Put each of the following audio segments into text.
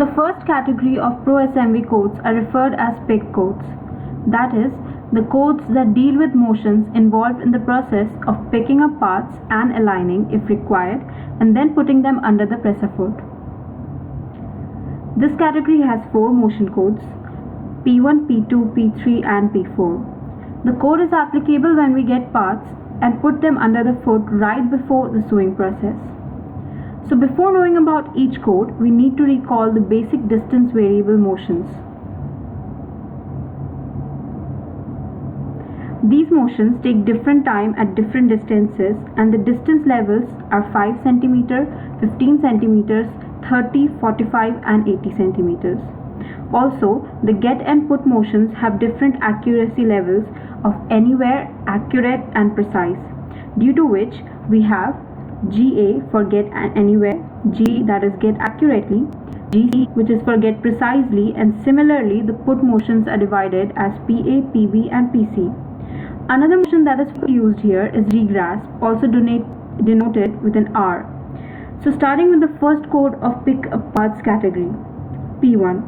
The first category of Pro-SMV codes are referred as pick codes. That is, the codes that deal with motions involved in the process of picking up parts and aligning, if required, and then putting them under the presser foot. This category has 4 motion codes: P1, P2, P3 and P4. The code is applicable when we get parts and put them under the foot right before the sewing process. So before knowing about each code, we need to recall the basic distance variable motions. These motions take different time at different distances, and the distance levels are 5 cm, 15 cm, 30, 45 and 80 cm. Also, the get and put motions have different accuracy levels of anywhere, accurate and precise, due to which we have GA for get anywhere, G that is get accurately, GC which is for get precisely, and similarly the put motions are divided as PA, PB and PC. Another motion that is used here is regrasp, also denoted with an R. So starting with the first code of pick up parts category, P1.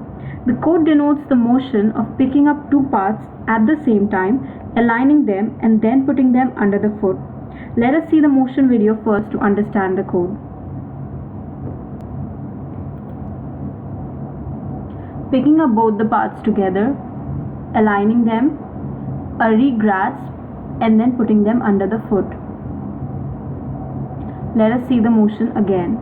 The code denotes the motion of picking up 2 parts at the same time, aligning them and then putting them under the foot. Let us see the motion video first to understand the code. Picking up both the parts together, aligning them, a regrasp and then putting them under the foot. Let us see the motion again.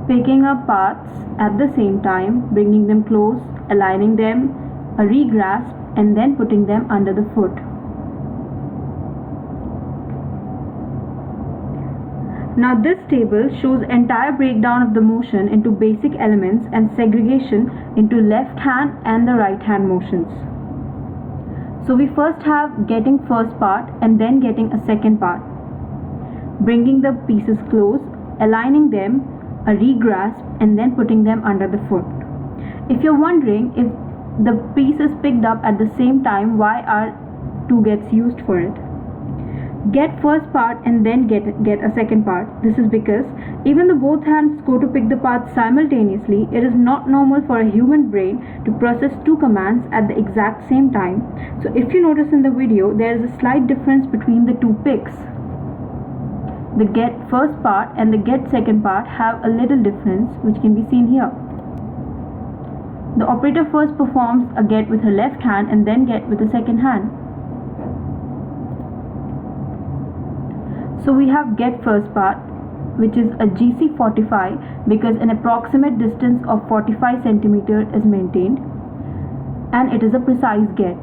Picking up parts at the same time, bringing them close, aligning them, a regrasp and then putting them under the foot. Now this table shows entire breakdown of the motion into basic elements and segregation into left hand and the right hand motions. So we first have getting first part and then getting a second part. Bringing the pieces close, aligning them, a regrasp and then putting them under the foot. If you're wondering if the piece is picked up at the same time, why are 2 gets used for it? Get first part and then get a second part. This is because even though both hands go to pick the parts simultaneously, it is not normal for a human brain to process 2 commands at the exact same time. So if you notice in the video, there is a slight difference between the 2 picks. The get first part and the get second part have a little difference, which can be seen here. The operator first performs a get with her left hand and then get with the second hand. So we have get first part, which is a GC 45 because an approximate distance of 45 cm is maintained and it is a precise get.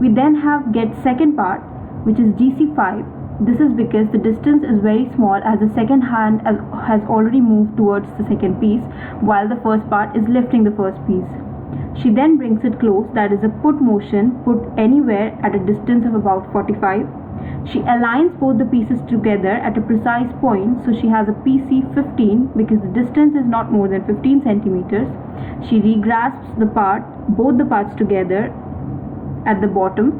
We then have get second part, which is GC 5. This is because the distance is very small as the second hand has already moved towards the second piece while the first part is lifting the first piece. She then brings it close, that is a put motion, put anywhere at a distance of about 45. She aligns both the pieces together at a precise point, so she has a PC 15 because the distance is not more than 15 centimeters. She regrasps both the parts together at the bottom,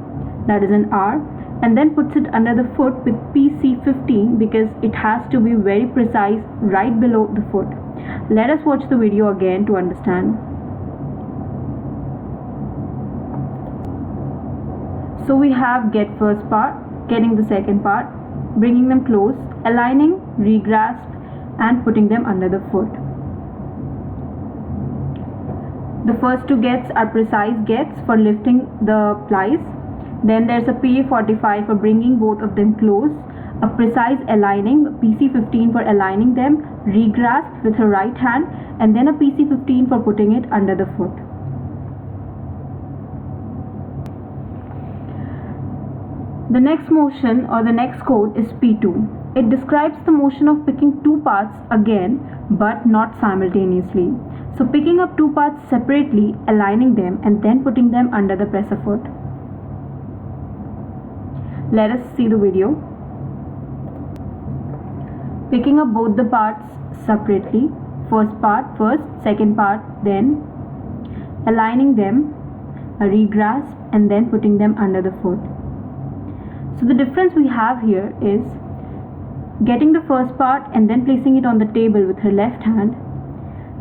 that is an R, and then puts it under the foot with PC 15 because it has to be very precise right below the foot. Let us watch the video again to understand. So we have get first part, getting the second part, bringing them close, aligning, regrasp and putting them under the foot. The first 2 gets are precise gets for lifting the plies. Then there's a PA 45 for bringing both of them close, a precise aligning, PC 15 for aligning them, regrasp with her right hand, and then a PC 15 for putting it under the foot. The next motion or the next code is P2. It describes the motion of picking 2 parts again but not simultaneously. So picking up 2 parts separately, aligning them and then putting them under the presser foot. Let us see the video. Picking up both the parts separately, first part first, second part then, aligning them, a regrasp and then putting them under the foot. So the difference we have here is getting the first part and then placing it on the table with her left hand,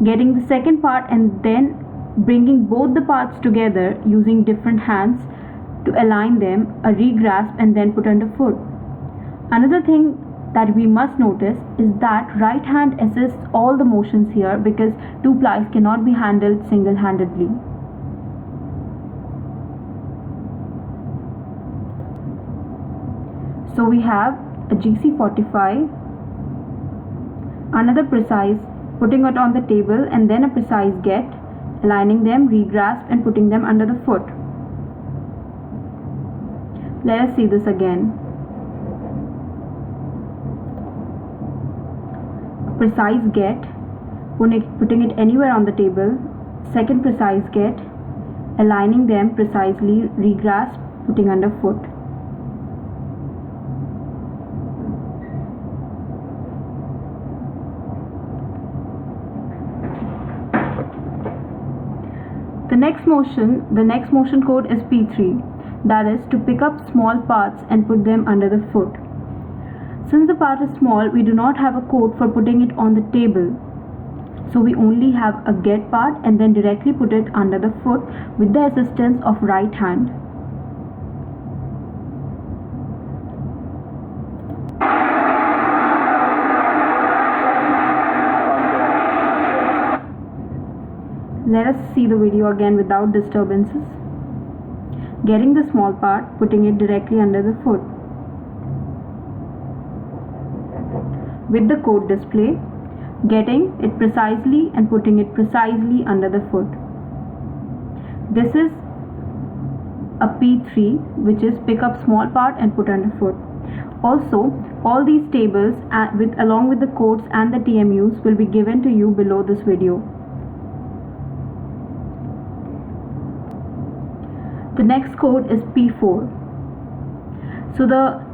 getting the second part and then bringing both the parts together using different hands to align them, a regrasp and then put underfoot. Another thing that we must notice is that right hand assists all the motions here because two plies cannot be handled single-handedly. So we have a GC45, another precise, putting it on the table, and then a precise get, aligning them, regrasp and putting them under the foot. Let us see this again. Precise get, putting it anywhere on the table, second precise get, aligning them precisely, regrasp, putting underfoot. The next motion code is P3, that is to pick up small parts and put them under the foot. Since the part is small, we do not have a code for putting it on the table. So we only have a get part and then directly put it under the foot with the assistance of right hand. Let us see the video again without disturbances. Getting the small part, putting it directly under the foot. With the code display, getting it precisely and putting it precisely under the foot. This is a P3, which is pick up small part and put under foot. Also, all these tables along with the codes and the TMUs will be given to you below this video. The next code is P4. So the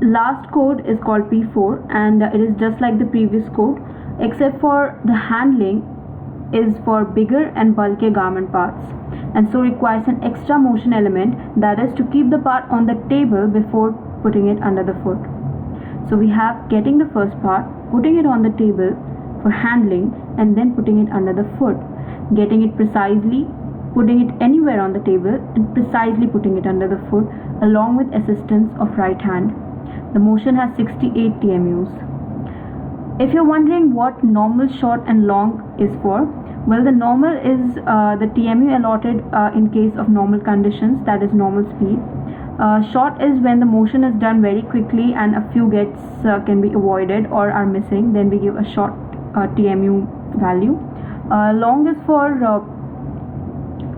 last code is called P4 and it is just like the previous code, except for the handling is for bigger and bulkier garment parts, and so requires an extra motion element, that is to keep the part on the table before putting it under the foot. So we have getting the first part, putting it on the table for handling and then putting it under the foot, getting it precisely, putting it anywhere on the table and precisely putting it under the foot along with assistance of right hand. The motion has 68 TMUs. If you're wondering what normal, short and long is for, well, the normal is the TMU allotted in case of normal conditions, that is normal speed. Short is when the motion is done very quickly and a few gets can be avoided or are missing, then we give a short TMU value. Long is for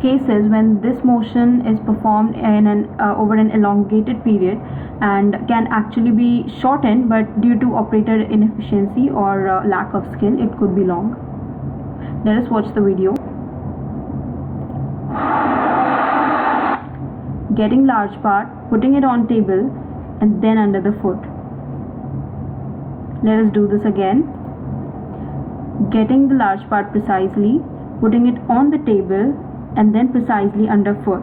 cases when this motion is performed in over an elongated period and can actually be shortened, but due to operator inefficiency or lack of skill, it could be long. Let us watch the video. Getting large part, putting it on table and then under the foot. Let us do this again. Getting the large part precisely, putting it on the table and then precisely underfoot.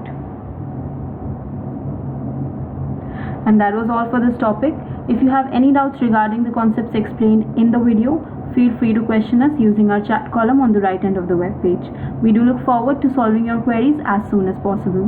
And that was all for this topic. If you have any doubts regarding the concepts explained in the video, feel free to question us using our chat column on the right end of the web page. We do look forward to solving your queries as soon as possible.